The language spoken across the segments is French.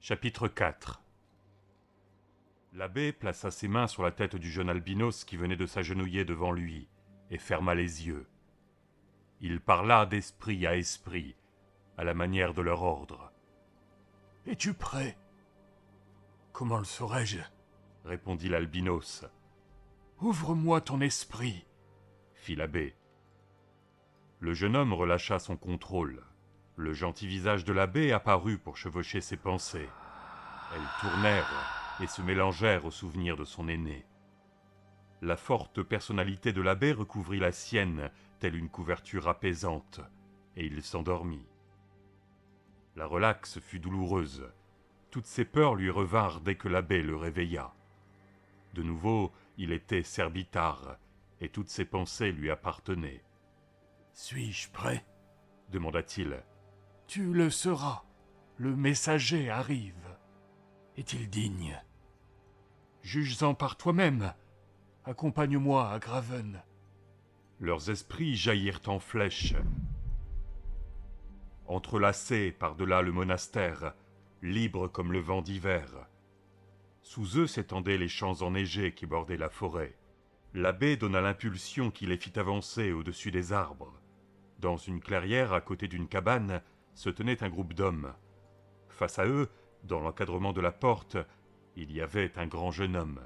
Chapitre 4. L'abbé plaça ses mains sur la tête du jeune albinos qui venait de s'agenouiller devant lui, et ferma les yeux. Il parla d'esprit à esprit, à la manière de leur ordre. « Es-tu prêt ?»« Comment le saurais-je » répondit l'albinos. « Ouvre-moi ton esprit » fit l'abbé. Le jeune homme relâcha son contrôle. Le gentil visage de l'abbé apparut pour chevaucher ses pensées. Elles tournèrent et se mélangèrent au souvenir de son aîné. La forte personnalité de l'abbé recouvrit la sienne, telle une couverture apaisante, et il s'endormit. La relaxe fut douloureuse. Toutes ses peurs lui revinrent dès que l'abbé le réveilla. De nouveau, il était servitare, et toutes ses pensées lui appartenaient. « Suis-je prêt ?» demanda-t-il. « Tu le seras. Le messager arrive. Est-il digne ? Juge-en par toi-même. Accompagne-moi à Graven. » Leurs esprits jaillirent en flèches. Entrelacés par-delà le monastère, libres comme le vent d'hiver. Sous eux s'étendaient les champs enneigés qui bordaient la forêt. L'abbé donna l'impulsion qui les fit avancer au-dessus des arbres. Dans une clairière à côté d'une cabane, se tenait un groupe d'hommes. Face à eux, dans l'encadrement de la porte, il y avait un grand jeune homme,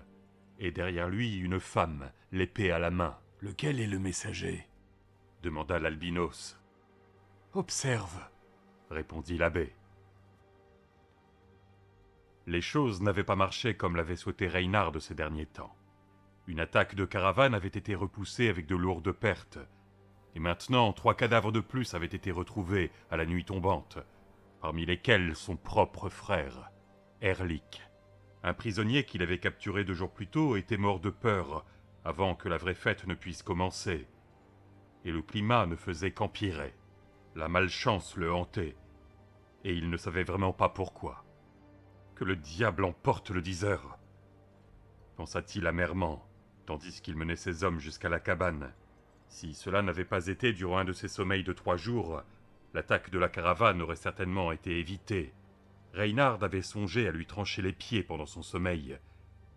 et derrière lui une femme, l'épée à la main. « Lequel est le messager ?» demanda l'albinos. « Observe, » répondit l'abbé. Les choses n'avaient pas marché comme l'avait souhaité Reynard de ces derniers temps. Une attaque de caravane avait été repoussée avec de lourdes pertes, et maintenant 3 cadavres de plus avaient été retrouvés à la nuit tombante, parmi lesquels son propre frère, Erlik. Un prisonnier qu'il avait capturé 2 jours plus tôt était mort de peur avant que la vraie fête ne puisse commencer, et le climat ne faisait qu'empirer. La malchance le hantait, et il ne savait vraiment pas pourquoi. Que le diable emporte le diseur, pensa-t-il amèrement, tandis qu'il menait ses hommes jusqu'à la cabane. Si cela n'avait pas été durant un de ces sommeils de 3 jours, l'attaque de la caravane aurait certainement été évitée. Reynard avait songé à lui trancher les pieds pendant son sommeil,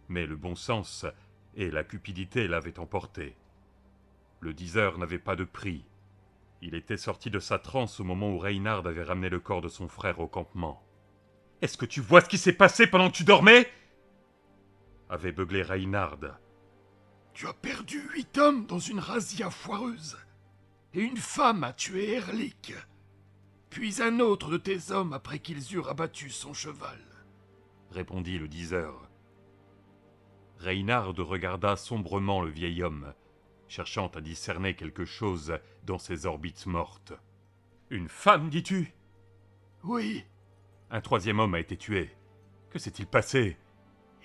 mais le bon sens et la cupidité l'avaient emporté. Le diseur n'avait pas de prix. Il était sorti de sa transe au moment où Reynard avait ramené le corps de son frère au campement. « Est-ce que tu vois ce qui s'est passé pendant que tu dormais ?» avait beuglé Reynard. « Tu as perdu 8 hommes dans une razzia foireuse, et une femme a tué Erlik, puis un autre de tes hommes après qu'ils eurent abattu son cheval. » répondit le diseur. Reynard regarda sombrement le vieil homme, cherchant à discerner quelque chose dans ses orbites mortes. « Une femme, dis-tu » ? ?»« Oui. » »« Un 3e homme a été tué. Que s'est-il passé ?»«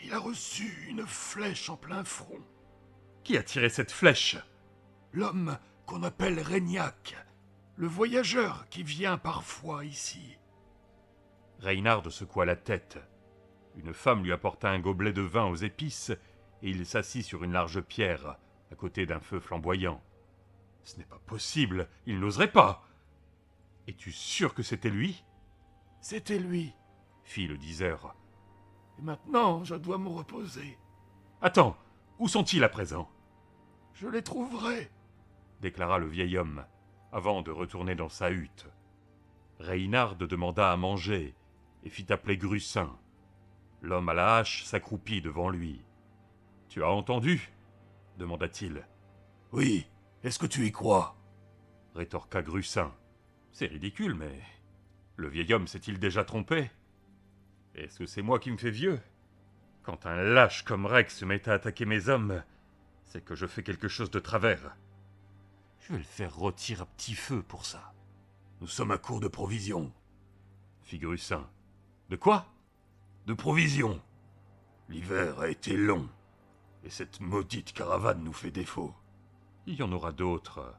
Il a reçu une flèche en plein front. » »« Qui a tiré cette flèche ?»« L'homme qu'on appelle Régnac, le voyageur qui vient parfois ici. » Reynard secoua la tête. Une femme lui apporta un gobelet de vin aux épices, et il s'assit sur une large pierre, à côté d'un feu flamboyant. « Ce n'est pas possible, il n'oserait pas !»« Es-tu sûr que c'était lui ?»« C'était lui, » fit le diseur. « Et maintenant, je dois me reposer. »« Attends, où sont-ils à présent ?»« Je les trouverai, » déclara le vieil homme, avant de retourner dans sa hutte. Reynard demanda à manger, et fit appeler Grussin. L'homme à la hache s'accroupit devant lui. « Tu as entendu ?» demanda-t-il. « Oui, est-ce que tu y crois ?» rétorqua Grussin. « C'est ridicule, mais le vieil homme s'est-il déjà trompé ? Est-ce que c'est moi qui me fais vieux ? Quand un lâche comme Rex se met à attaquer mes hommes, c'est que je fais quelque chose de travers. Je vais le faire rôtir à petit feu pour ça. »« Nous sommes à court de provisions, » fit Grussin. « De quoi ?»« De provisions. L'hiver a été long, et cette maudite caravane nous fait défaut. »« Il y en aura d'autres.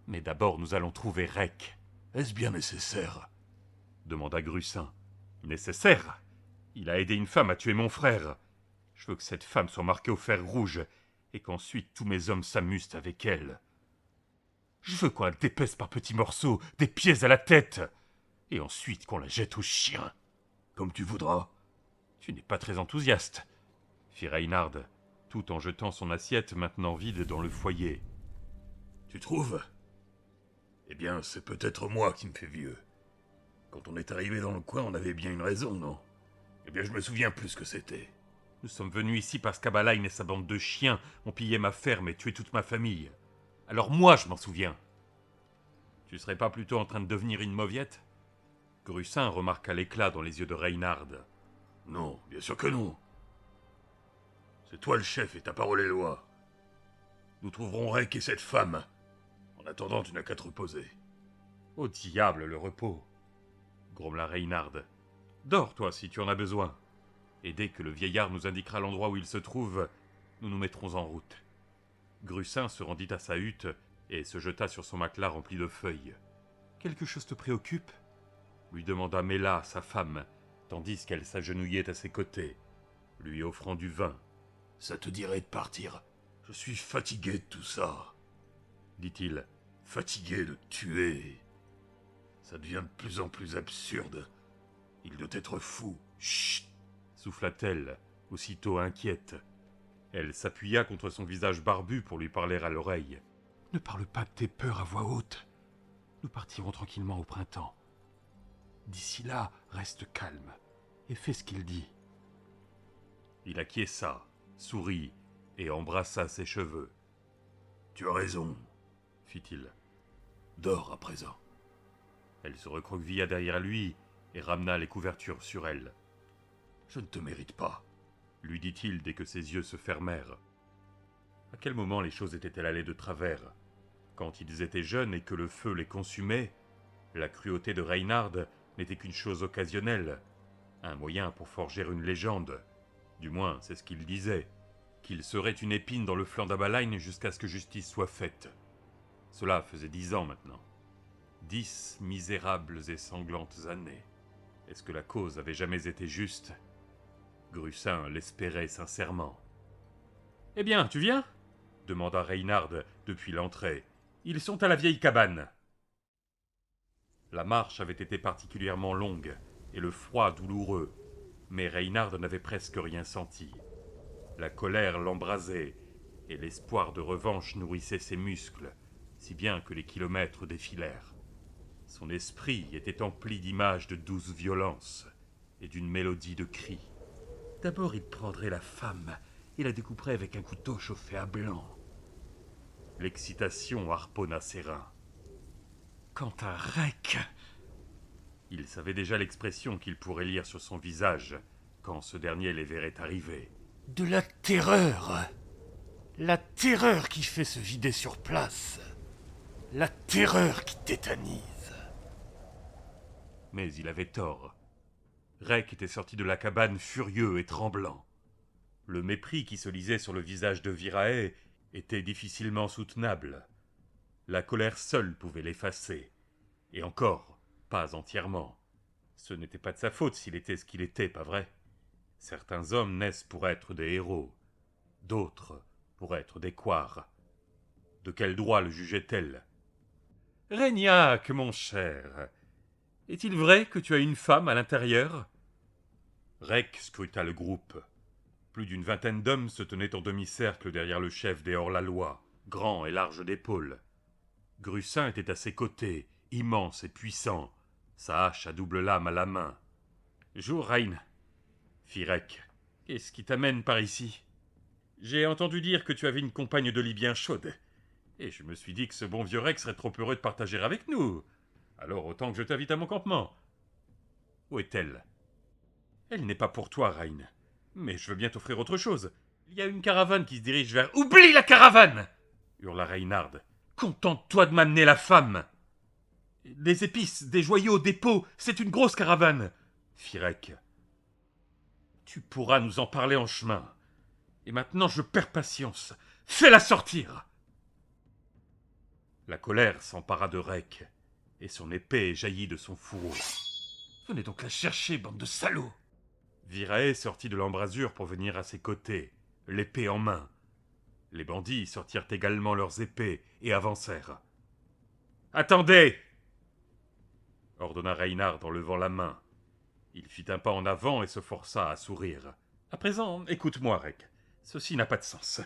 Mais d'abord nous allons trouver Rek. »« Est-ce bien nécessaire ?» demanda Grussin. « Nécessaire ? Il a aidé une femme à tuer mon frère. Je veux que cette femme soit marquée au fer rouge, et qu'ensuite tous mes hommes s'amusent avec elle. Je veux qu'on la dépèce par petits morceaux, des pieds à la tête, et ensuite qu'on la jette aux chiens. » Comme tu voudras. Tu n'es pas très enthousiaste, fit Reynard, tout en jetant son assiette maintenant vide dans le foyer. Tu trouves? Eh bien, c'est peut-être moi qui me fais vieux. Quand on est arrivé dans le coin, on avait bien une raison, non? Eh bien, je me souviens plus ce que c'était. Nous sommes venus ici parce qu'Abalaïn et sa bande de chiens ont pillé ma ferme et tué toute ma famille. Alors moi, je m'en souviens. Tu serais pas plutôt en train de devenir une mauviette? Grussin remarqua l'éclat dans les yeux de Reynard. Non, bien sûr que non. C'est toi le chef et ta parole est loi. Nous trouverons Rek et cette femme. En attendant, tu n'as qu'à te reposer. Au diable le repos, grommela Reynard. Dors, toi, si tu en as besoin. Et dès que le vieillard nous indiquera l'endroit où il se trouve, nous nous mettrons en route. Grussin se rendit à sa hutte et se jeta sur son matelas rempli de feuilles. Quelque chose te préoccupe? Lui demanda Mela, sa femme, tandis qu'elle s'agenouillait à ses côtés, lui offrant du vin. Ça te dirait de partir? Je suis fatigué de tout ça, dit-il. Fatigué de tuer. Ça devient de plus en plus absurde. Il doit être fou. Chut! Souffla-t-elle, aussitôt inquiète. Elle s'appuya contre son visage barbu pour lui parler à l'oreille. Ne parle pas de tes peurs à voix haute. Nous partirons tranquillement au printemps. D'ici là, reste calme et fais ce qu'il dit. Il acquiesça, sourit et embrassa ses cheveux. Tu as raison, fit-il. Dors à présent. Elle se recroquevilla derrière lui et ramena les couvertures sur elle. Je ne te mérite pas, lui dit-il dès que ses yeux se fermèrent. À quel moment les choses étaient-elles allées de travers? Quand ils étaient jeunes et que le feu les consumait, la cruauté de Reynard n'était qu'une chose occasionnelle, un moyen pour forger une légende. Du moins, c'est ce qu'il disait, qu'il serait une épine dans le flanc d'Abalaïn jusqu'à ce que justice soit faite. Cela faisait 10 ans maintenant. 10 misérables et sanglantes années. Est-ce que la cause avait jamais été juste? Grussin l'espérait sincèrement. « Eh bien, tu viens ?» demanda Reynard depuis l'entrée. « Ils sont à la vieille cabane. » La marche avait été particulièrement longue, et le froid douloureux, mais Reynard n'avait presque rien senti. La colère l'embrasait, et l'espoir de revanche nourrissait ses muscles, si bien que les kilomètres défilèrent. Son esprit était empli d'images de douce violence, et d'une mélodie de cris. D'abord il prendrait la femme, et la découperait avec un couteau chauffé à blanc. L'excitation harponna ses reins. Quant à Rek, il savait déjà l'expression qu'il pourrait lire sur son visage quand ce dernier les verrait arriver. De la terreur. La terreur qui fait se vider sur place. La terreur qui tétanise. Mais il avait tort. Rek était sorti de la cabane furieux et tremblant. Le mépris qui se lisait sur le visage de Virae était difficilement soutenable. La colère seule pouvait l'effacer. Et encore, pas entièrement. Ce n'était pas de sa faute s'il était ce qu'il était, pas vrai? Certains hommes naissent pour être des héros, d'autres pour être des couards. De quel droit le jugeait-elle? « Régnac, mon cher, est-il vrai que tu as une femme à l'intérieur ?» Rek scruta le groupe. Plus d'une vingtaine d'hommes se tenaient en demi-cercle derrière le chef des hors-la-loi, grand et large d'épaules. Grussin était à ses côtés, immense et puissant, sa hache à double lame à la main. « Jour, Reine, fit Rek. Qu'est-ce qui t'amène par ici? J'ai entendu dire que tu avais une compagne de lit bien chaude, et je me suis dit que ce bon vieux Rek serait trop heureux de partager avec nous. Alors autant que je t'invite à mon campement. Où est-elle? Elle n'est pas pour toi, Reine, mais je veux bien t'offrir autre chose. Il y a une caravane qui se dirige vers... Oublie la caravane! Hurla Reynard. Contente-toi de m'amener la femme. Des épices, des joyaux, des pots, c'est une grosse caravane, fit Rek. Tu pourras nous en parler en chemin. Et maintenant je perds patience. Fais-la sortir! La colère s'empara de Rek, et son épée jaillit de son fourreau. Venez donc la chercher, bande de salauds! Virae sortit de l'embrasure pour venir à ses côtés, l'épée en main. Les bandits sortirent également leurs épées et avancèrent. « Attendez !» ordonna Reynard en levant la main. Il fit un pas en avant et se força à sourire. À présent, écoute-moi, Rek. Ceci n'a pas de sens.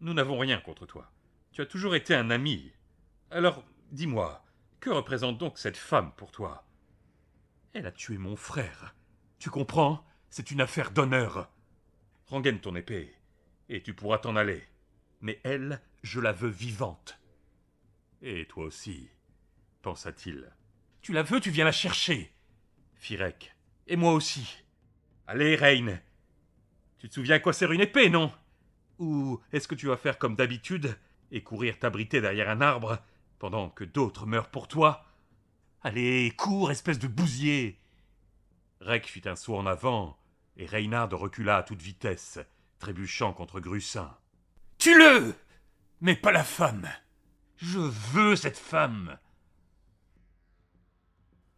Nous n'avons rien contre toi. Tu as toujours été un ami. Alors, dis-moi, que représente donc cette femme pour toi? Elle a tué mon frère. Tu comprends? C'est une affaire d'honneur. Rengaine ton épée, et tu pourras t'en aller. Mais elle, je la veux vivante. Et toi aussi, pensa-t-il. Tu la veux, tu viens la chercher, fit Rek. Et moi aussi. Allez, Reine. Tu te souviens à quoi sert une épée, non? Ou est-ce que tu vas faire comme d'habitude et courir t'abriter derrière un arbre pendant que d'autres meurent pour toi? Allez, cours, espèce de bousier! Rek fit un saut en avant, et Reynard recula à toute vitesse, trébuchant contre Grussin. Tue-le! Mais pas la femme! Je veux cette femme!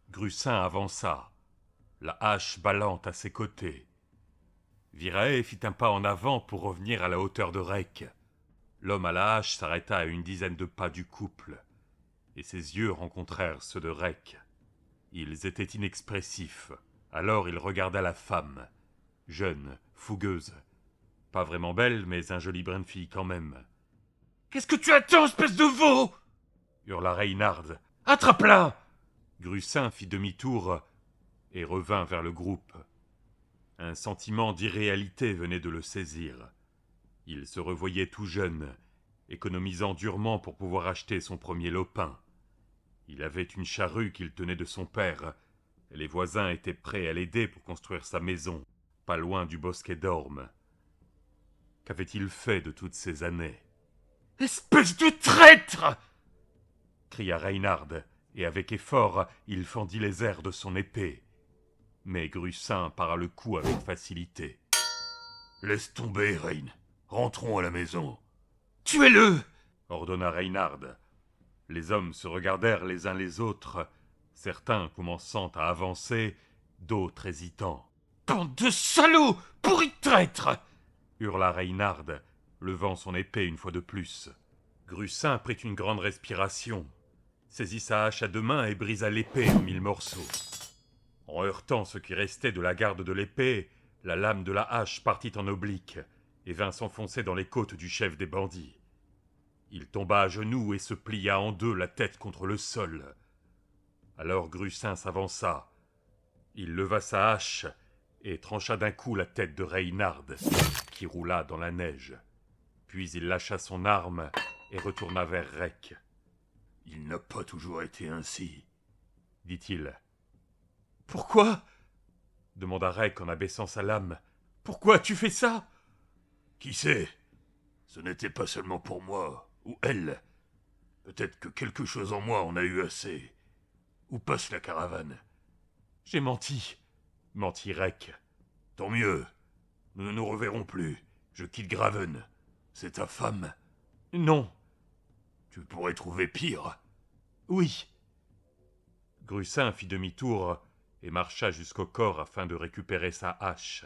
Grussin avança, la hache ballante à ses côtés. Virae fit un pas en avant pour revenir à la hauteur de Rek. L'homme à la hache s'arrêta à une dizaine de pas du couple, et ses yeux rencontrèrent ceux de Rek. Ils étaient inexpressifs. Alors il regarda la femme, jeune, fougueuse. Pas vraiment belle, mais un joli brin de fille quand même. « Qu'est-ce que tu attends, espèce de veau » hurla Reynard. « Attrape-la » Grussin fit demi-tour et revint vers le groupe. Un sentiment d'irréalité venait de le saisir. Il se revoyait tout jeune, économisant durement pour pouvoir acheter son premier lopin. Il avait une charrue qu'il tenait de son père, et les voisins étaient prêts à l'aider pour construire sa maison, pas loin du bosquet d'ormes. Qu'avait-il fait de toutes ces années? « Espèce de traître » cria Reynard, et avec effort, il fendit les airs de son épée. Mais Grussin para le coup avec facilité. « Laisse tomber, Reyn. Rentrons à la maison. »« Tuez-le » ordonna Reynard. Les hommes se regardèrent les uns les autres, certains commençant à avancer, d'autres hésitant. « Bande de salauds! Pourris de traîtres » hurla Reynard, levant son épée une fois de plus. Grussin prit une grande respiration, saisit sa hache à deux mains et brisa l'épée en 1000 morceaux. En heurtant ce qui restait de la garde de l'épée, la lame de la hache partit en oblique et vint s'enfoncer dans les côtes du chef des bandits. Il tomba à genoux et se plia en deux, la tête contre le sol. Alors Grussin s'avança. Il leva sa hache et trancha d'un coup la tête de Reynard, qui roula dans la neige. Puis il lâcha son arme et retourna vers Rek. « Il n'a pas toujours été ainsi, » dit-il. « Pourquoi » demanda Rek en abaissant sa lame. « Pourquoi as-tu fait ça ?»« Qui sait? Ce n'était pas seulement pour moi, ou elle. Peut-être que quelque chose en moi en a eu assez. Où passe la caravane ?»« J'ai menti, » mentit Rek. « Tant mieux. Nous ne nous reverrons plus. Je quitte Graven. C'est ta femme ? » ?»« Non. »« Tu pourrais trouver pire. »« Oui. » Grussin fit demi-tour et marcha jusqu'au corps afin de récupérer sa hache.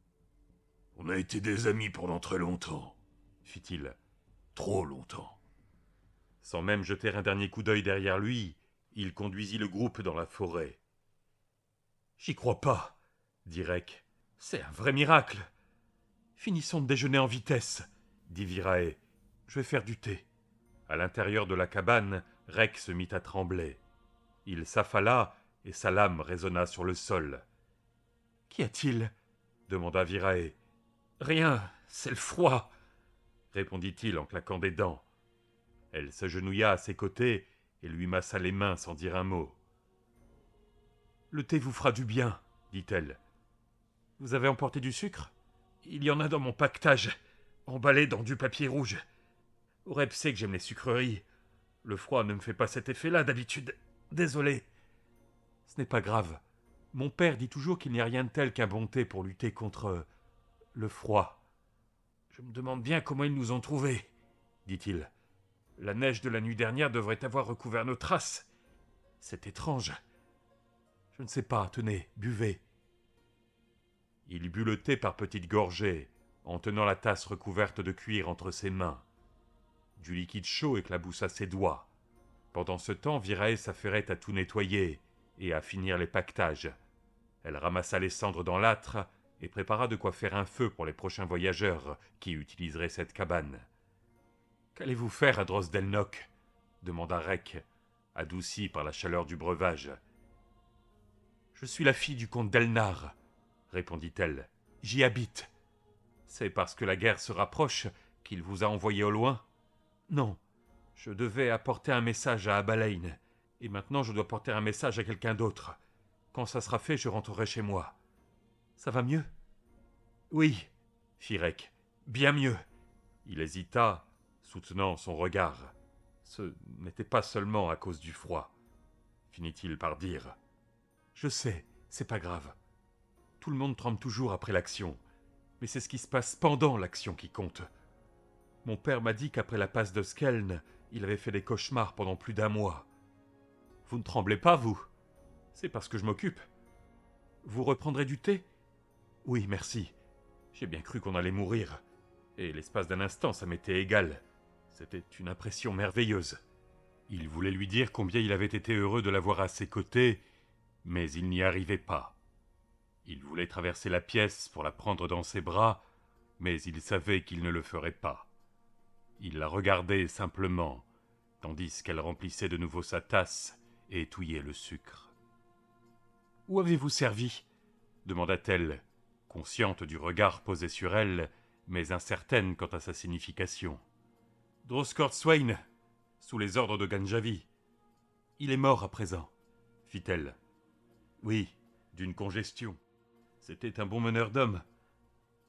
« On a été des amis pendant très longtemps, » fit-il. « Trop longtemps. » Sans même jeter un dernier coup d'œil derrière lui, il conduisit le groupe dans la forêt. « J'y crois pas, » dit Rek. « C'est un vrai miracle. »« Finissons de déjeuner en vitesse, » dit Virae. « Je vais faire du thé. » À l'intérieur de la cabane, Rek se mit à trembler. Il s'affala et sa lame résonna sur le sol. « Qu'y a-t-il » demanda Virae. « Rien, c'est le froid, » répondit-il en claquant des dents. Elle s'agenouilla à ses côtés et lui massa les mains sans dire un mot. « Le thé vous fera du bien, » dit-elle. « Vous avez emporté du sucre ? Il y en a dans mon paquetage, emballé dans du papier rouge. Oreb sait que j'aime les sucreries. Le froid ne me fait pas cet effet-là d'habitude. Désolé. Ce n'est pas grave. Mon père dit toujours qu'il n'y a rien de tel qu'un bon thé pour lutter contre le froid. Je me demande bien comment ils nous ont trouvés, dit-il. La neige de la nuit dernière devrait avoir recouvert nos traces. C'est étrange. Je ne sais pas, tenez, buvez. Il but le thé par petites gorgées, en tenant la tasse recouverte de cuir entre ses mains. Du liquide chaud éclaboussa ses doigts. Pendant ce temps, Virae s'affairait à tout nettoyer, et à finir les paquetages. Elle ramassa les cendres dans l'âtre et prépara de quoi faire un feu pour les prochains voyageurs qui utiliseraient cette cabane. « Qu'allez-vous faire à Drosdelnock » demanda Rek, adouci par la chaleur du breuvage. « Je suis la fille du comte d'Elnar, » répondit-elle. « J'y habite. C'est parce que la guerre se rapproche qu'il vous a envoyé au loin ? Non, je devais apporter un message à Abalain, et maintenant je dois porter un message à quelqu'un d'autre. Quand ça sera fait, je rentrerai chez moi. Ça va mieux ? Oui, fit Rek, bien mieux. Il hésita, soutenant son regard. Ce n'était pas seulement à cause du froid, finit-il par dire. Je sais, c'est pas grave. Tout le monde tremble toujours après l'action, mais c'est ce qui se passe pendant l'action qui compte. Mon père m'a dit qu'après la passe de Skeln, il avait fait des cauchemars pendant plus d'1 mois. Vous ne tremblez pas, vous ? C'est parce que je m'occupe. Vous reprendrez du thé ? Oui, merci. J'ai bien cru qu'on allait mourir. Et l'espace d'un instant, ça m'était égal. C'était une impression merveilleuse. Il voulait lui dire combien il avait été heureux de l'avoir à ses côtés, mais il n'y arrivait pas. Il voulait traverser la pièce pour la prendre dans ses bras, mais il savait qu'il ne le ferait pas. Il la regardait simplement, tandis qu'elle remplissait de nouveau sa tasse et étouillait le sucre. « Où avez-vous servi ?» demanda-t-elle, consciente du regard posé sur elle, mais incertaine quant à sa signification. « Droskord Swain, sous les ordres de Ganjavi. Il est mort à présent, fit-elle. Oui, d'une congestion. C'était un bon meneur d'hommes.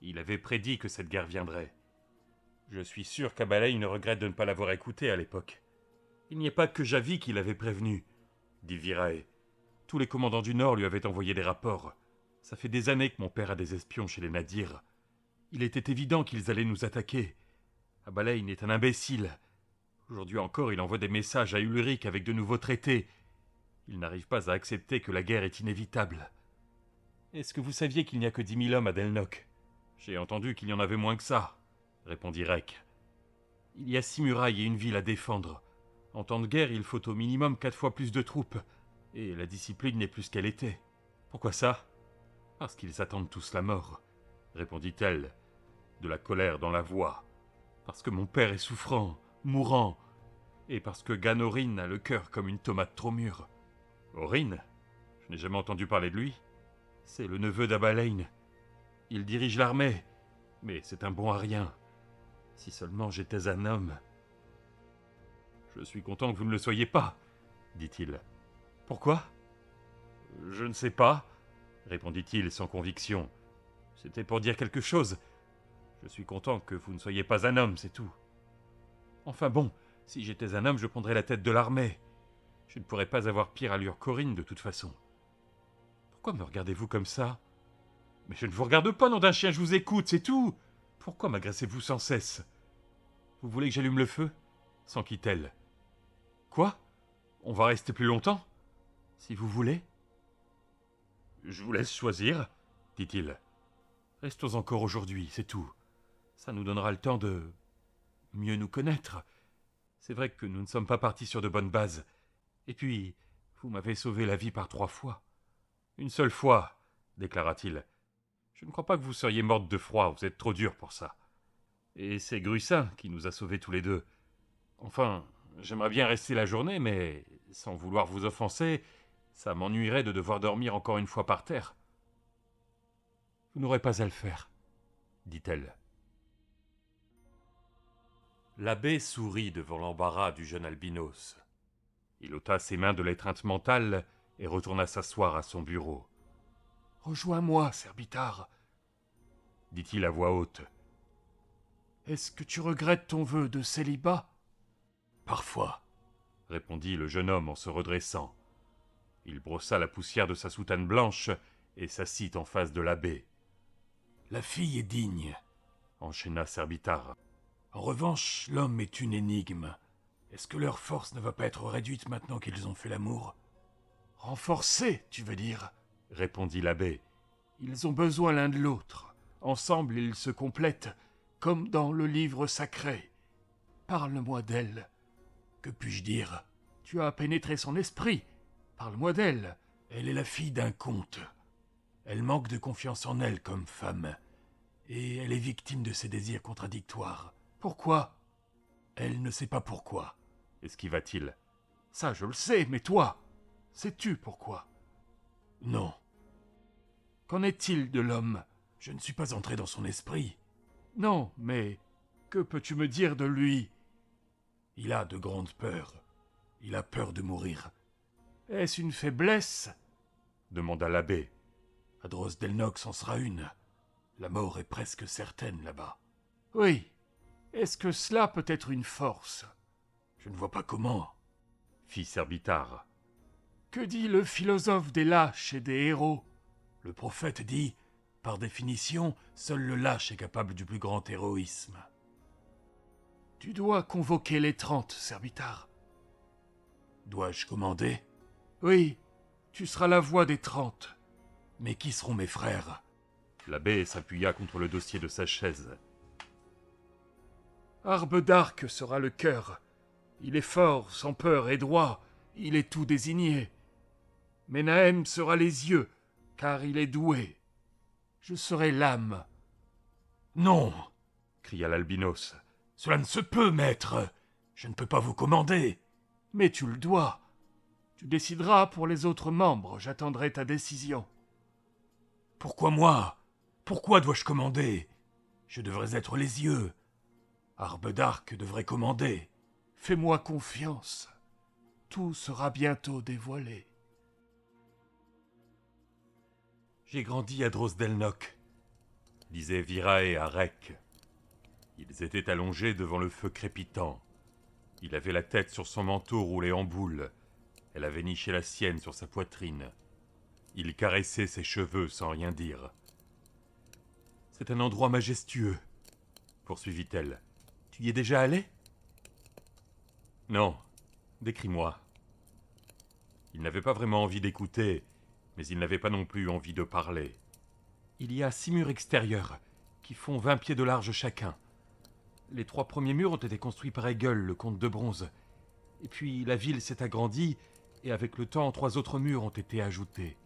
Il avait prédit que cette guerre viendrait. Je suis sûr qu'Abalain regrette de ne pas l'avoir écouté à l'époque. Il n'y a pas que Javi qui l'avait prévenu, dit Virae. Tous les commandants du Nord lui avaient envoyé des rapports. Ça fait des années que mon père a des espions chez les Nadirs. Il était évident qu'ils allaient nous attaquer. Abalain est un imbécile. Aujourd'hui encore, il envoie des messages à Ulrich avec de nouveaux traités. Il n'arrive pas à accepter que la guerre est inévitable. Est-ce que vous saviez qu'il n'y a que 10 000 hommes à Delnoch ? J'ai entendu qu'il y en avait moins que ça, répondit Rek. Il y a 6 murailles et une ville à défendre. En temps de guerre, il faut au minimum 4 fois plus de troupes. Et la discipline n'est plus ce qu'elle était. Pourquoi ça ? Parce qu'ils attendent tous la mort, répondit-elle, de la colère dans la voix. Parce que mon père est souffrant, mourant, et parce que Ganorin a le cœur comme une tomate trop mûre. Orin ? Je n'ai jamais entendu parler de lui. C'est le neveu d'Abalain. Il dirige l'armée, mais c'est un bon à rien. Si seulement j'étais un homme. Je suis content que vous ne le soyez pas, dit-il. Pourquoi ? Je ne sais pas, répondit-il sans conviction. C'était pour dire quelque chose. Je suis content que vous ne soyez pas un homme, c'est tout. Enfin bon, si j'étais un homme, je prendrais la tête de l'armée. Je ne pourrais pas avoir pire allure qu'Orin, de toute façon. Pourquoi me regardez-vous comme ça ? Mais je ne vous regarde pas, nom d'un chien, je vous écoute, c'est tout. Pourquoi m'agressez-vous sans cesse ? Vous voulez que j'allume le feu ? S'enquit-elle. Quoi ? On va rester plus longtemps ? Si vous voulez. Je vous laisse choisir, dit-il. Restons encore aujourd'hui, c'est tout. Ça nous donnera le temps de mieux nous connaître. C'est vrai que nous ne sommes pas partis sur de bonnes bases. Et puis, vous m'avez sauvé la vie par 3 fois. Une seule fois, déclara-t-il. Je ne crois pas que vous seriez morte de froid, vous êtes trop dur pour ça. Et c'est Gruissin qui nous a sauvés tous les deux. Enfin, j'aimerais bien rester la journée, mais, sans vouloir vous offenser, ça m'ennuierait de devoir dormir encore une fois par terre. Vous n'aurez pas à le faire, dit-elle. L'abbé sourit devant l'embarras du jeune albinos. Il ôta ses mains de l'étreinte mentale et retourna s'asseoir à son bureau. « Rejoins-moi, Serbitar, dit-il à voix haute. Est-ce que tu regrettes ton vœu de célibat ? Parfois, répondit le jeune homme en se redressant. Il brossa la poussière de sa soutane blanche et s'assit en face de l'abbé. La fille est digne, enchaîna Serbitar. En revanche, l'homme est une énigme. Est-ce que leur force ne va pas être réduite maintenant qu'ils ont fait l'amour ? Renforcée, tu veux dire ? Répondit l'abbé. Ils ont besoin l'un de l'autre. Ensemble, ils se complètent, comme dans le livre sacré. Parle-moi d'elle. Que puis-je dire ? Tu as pénétré son esprit. Parle-moi d'elle. Elle est la fille d'un comte. Elle manque de confiance en elle comme femme, et elle est victime de ses désirs contradictoires. Pourquoi? Elle ne sait pas pourquoi. Esquiva-t-il. Ça, je le sais, mais toi, sais-tu pourquoi? Non. Qu'en est-il de l'homme? Je ne suis pas entré dans son esprit. Non, mais que peux-tu me dire de lui? Il a de grandes peurs. Il a peur de mourir. Est-ce une faiblesse? Demanda l'abbé. À Drosdelnox en sera une. La mort est presque certaine là-bas. Oui. Est-ce que cela peut être une force? Je ne vois pas comment. Fit Servitare. Que dit le philosophe des lâches et des héros? Le prophète dit, par définition, seul le lâche est capable du plus grand héroïsme. Tu dois convoquer les 30, Servitare. Dois-je commander? Oui, tu seras la voix des 30. Mais qui seront mes frères? L'abbé s'appuya contre le dossier de sa chaise. Arbe d'Arc sera le cœur. Il est fort, sans peur et droit. Il est tout désigné. Ménahem sera les yeux, car il est doué. Je serai l'âme. Non, Cria l'albinos. cela ne se peut, maître. Je ne peux pas vous commander. Mais tu le dois. Tu décideras pour les autres membres. J'attendrai ta décision. Pourquoi moi? Pourquoi dois-je commander? Je devrais être les yeux. Arbe d'Arc devrait commander. Fais-moi confiance. Tout sera bientôt dévoilé. J'ai grandi à Drosdelnock, disait Virae à Rec. Ils étaient allongés devant le feu crépitant. Il avait la tête sur son manteau roulé en boule. Elle avait niché la sienne sur sa poitrine. Il caressait ses cheveux sans rien dire. C'est un endroit majestueux, poursuivit-elle. Tu y es déjà allé? Non, décris-moi. Il n'avait pas vraiment envie d'écouter, mais il n'avait pas non plus envie de parler. Il y a 6 murs extérieurs, qui font 20 pieds de large chacun. Les 3 premiers murs ont été construits par Egel, le comte de bronze. Et puis la ville s'est agrandie, et avec le temps, 3 autres murs ont été ajoutés.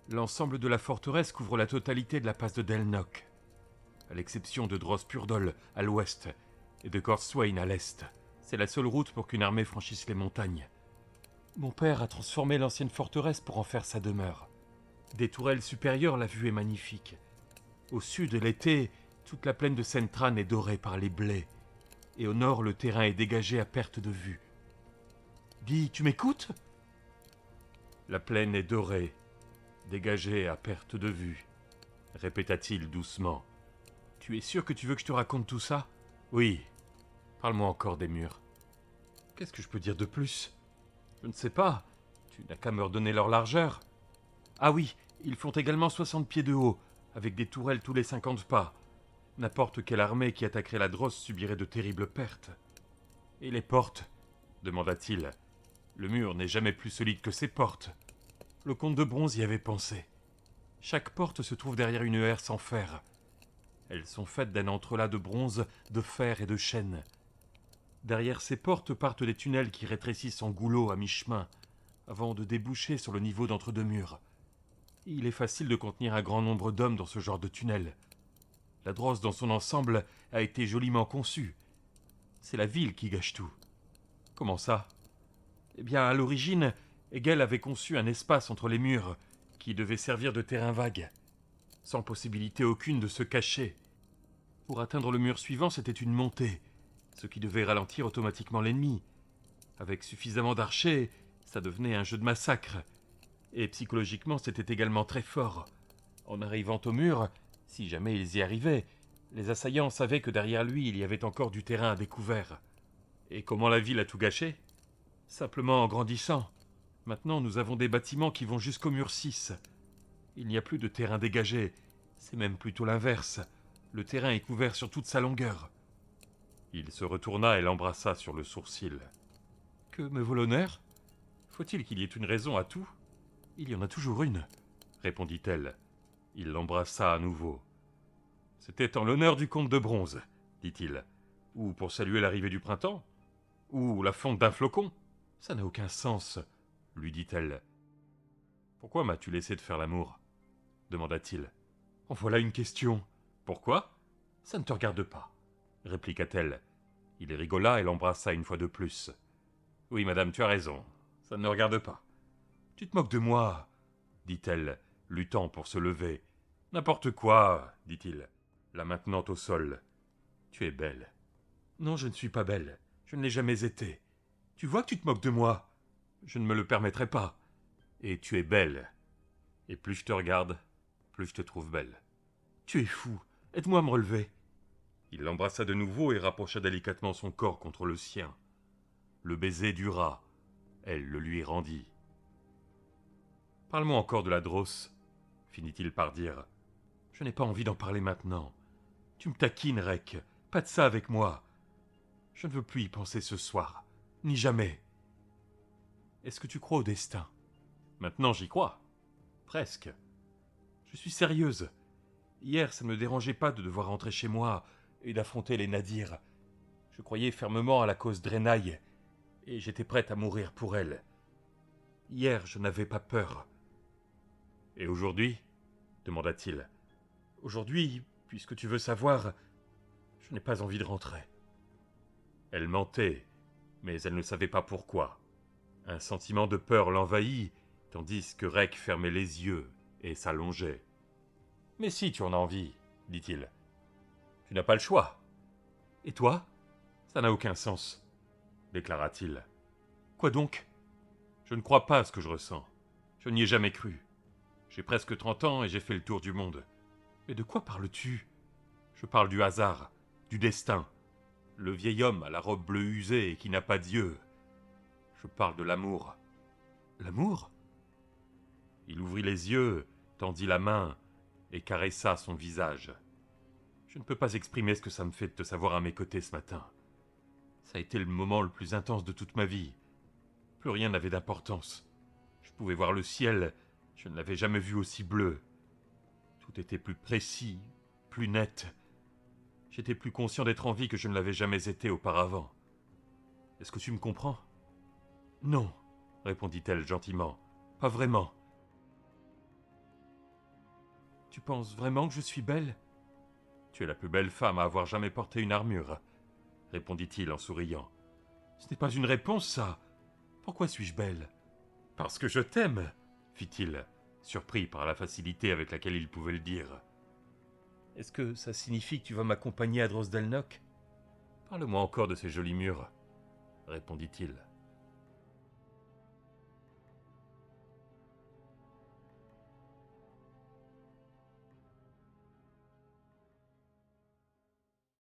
L'ensemble de la forteresse couvre la totalité de la passe de Delnoch, à l'exception de Drospurdol à l'ouest et de Corswain à l'est. C'est la seule route pour qu'une armée franchisse les montagnes. Mon père a transformé l'ancienne forteresse pour en faire sa demeure. Des tourelles supérieures, la vue est magnifique. Au sud, l'été, toute la plaine de Sentran est dorée par les blés. Et au nord, le terrain est dégagé à perte de vue. Dis, tu m'écoutes? La plaine est dorée, dégagée à perte de vue, répéta-t-il doucement. Tu es sûr que tu veux que je te raconte tout ça? Oui. Parle-moi encore des murs. Qu'est-ce que je peux dire de plus? Je ne sais pas. Tu n'as qu'à me redonner leur largeur. Ah oui, ils font également 60 pieds de haut, avec des tourelles tous les 50 pas. N'importe quelle armée qui attaquerait la Drosse subirait de terribles pertes. Et les portes? Demanda-t-il. Le mur n'est jamais plus solide que ses portes. Le comte de bronze y avait pensé. Chaque porte se trouve derrière une herse en fer. Elles sont faites d'un entrelac de bronze, de fer et de chêne. Derrière ces portes partent des tunnels qui rétrécissent en goulot à mi-chemin, avant de déboucher sur le niveau d'entre deux murs. Il est facile de contenir un grand nombre d'hommes dans ce genre de tunnel. La Drosse dans son ensemble a été joliment conçue. C'est la ville qui gâche tout. Comment ça? Eh bien, à l'origine, Hegel avait conçu un espace entre les murs qui devait servir de terrain vague, sans possibilité aucune de se cacher. Pour atteindre le mur suivant, c'était une montée, ce qui devait ralentir automatiquement l'ennemi. Avec suffisamment d'archers, ça devenait un jeu de massacre. Et psychologiquement, c'était également très fort. En arrivant au mur, si jamais ils y arrivaient, les assaillants savaient que derrière lui, il y avait encore du terrain à découvert. Et comment la ville a tout gâché? Simplement en grandissant. Maintenant, nous avons des bâtiments qui vont jusqu'au mur 6. Il n'y a plus de terrain dégagé. C'est même plutôt l'inverse. Le terrain est couvert sur toute sa longueur. Il se retourna et l'embrassa sur le sourcil. Que me vaut l'honneur? Faut-il qu'il y ait une raison à tout? Il y en a toujours une, répondit-elle. Il l'embrassa à nouveau. C'était en l'honneur du comte de bronze, dit-il. Ou pour saluer l'arrivée du printemps? Ou la fonte d'un flocon? Ça n'a aucun sens, lui dit-elle. Pourquoi m'as-tu laissé de faire l'amour ? Demanda-t-il. En voilà une question. Pourquoi ? Ça ne te regarde pas, répliqua-t-elle. Il rigola et l'embrassa une fois de plus. Oui, madame, tu as raison. Ça ne me regarde pas. Tu te moques de moi, dit-elle, luttant pour se lever. N'importe quoi, dit-il, la maintenant au sol. Tu es belle. Non, je ne suis pas belle. Je ne l'ai jamais été. Tu vois que tu te moques de moi. Je ne me le permettrai pas. Et tu es belle. Et plus je te regarde, plus je te trouve belle. Tu es fou. Aide-moi à me relever. Il l'embrassa de nouveau et rapprocha délicatement son corps contre le sien. Le baiser dura. Elle le lui rendit. Parle-moi encore de la drosse, finit-il par dire. Je n'ai pas envie d'en parler maintenant. Tu me taquines, Rec. Pas de ça avec moi. Je ne veux plus y penser ce soir. Ni jamais. Est-ce que tu crois au destin ? Maintenant, j'y crois. Presque. Je suis sérieuse. Hier, ça ne me dérangeait pas de devoir rentrer chez moi et d'affronter les Nadirs. Je croyais fermement à la cause d'Renaï, et j'étais prête à mourir pour elle. Hier, je n'avais pas peur. Et aujourd'hui ? Demanda-t-il. Aujourd'hui, puisque tu veux savoir, je n'ai pas envie de rentrer. Elle mentait, mais elle ne savait pas pourquoi. Un sentiment de peur l'envahit, tandis que Rec fermait les yeux et s'allongeait. « Mais si tu en as envie, dit-il. Tu n'as pas le choix. Et toi ? Ça n'a aucun sens, déclara-t-il. Quoi donc ? Je ne crois pas à ce que je ressens. Je n'y ai jamais cru. J'ai presque 30 ans et j'ai fait le tour du monde. Mais de quoi parles-tu ? Je parle du hasard, du destin. Le vieil homme à la robe bleue usée et qui n'a pas d'yeux. Je parle de l'amour. L'amour ? Il ouvrit les yeux, tendit la main et caressa son visage. Je ne peux pas exprimer ce que ça me fait de te savoir à mes côtés ce matin. Ça a été le moment le plus intense de toute ma vie. Plus rien n'avait d'importance. Je pouvais voir le ciel, je ne l'avais jamais vu aussi bleu. Tout était plus précis, plus net. J'étais plus conscient d'être en vie que je ne l'avais jamais été auparavant. Est-ce que tu me comprends ? Non, répondit-elle gentiment. Pas vraiment. Tu penses vraiment que je suis belle ? Tu es la plus belle femme à avoir jamais porté une armure, répondit-il en souriant. Ce n'est pas une réponse, ça. Pourquoi suis-je belle ? Parce que je t'aime, fit-il, surpris par la facilité avec laquelle il pouvait le dire. Est-ce que ça signifie que tu vas m'accompagner à Drosdelnock ? Parle-moi encore de ces jolis murs, répondit-il.